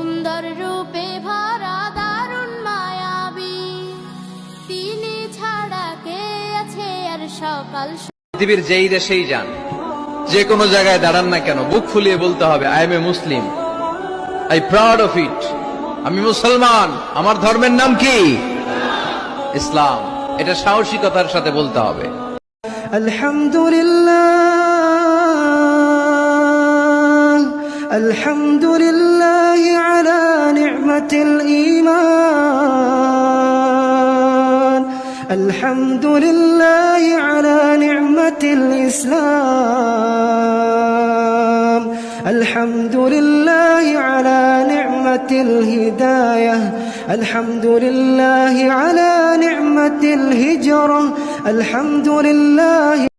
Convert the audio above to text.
সুন্দর রূপে ভরা দারুণ মায়াবী, তিনি ছাড়া কে আছে আর সকাল। পৃথিবীর যেই দেশেই যান, যে কোনো জায়গায় দাঁড়ান না কেন, বুক ফুলিয়ে বলতে হবে I M A Muslim, I proud of it. আমি মুসলমান, আমার ধর্মের নাম কি? ইসলাম। এটা সাহসিকতার সাথে বলতে হবে। আলহামদুলিল্লাহ, আলহামদুলিল্লাহ আলা নি'মাতিল ঈমান, আলহামদুলিল্লাহ আলা নি'মাতিল ইসলাম, আলহামদুলিল্লাহ আলা নি'মাতিল হিদায়াহ, আলহামদুলিল্লাহ আলা নি'মাতিল হিজরা, আলহামদুলিল্লাহ।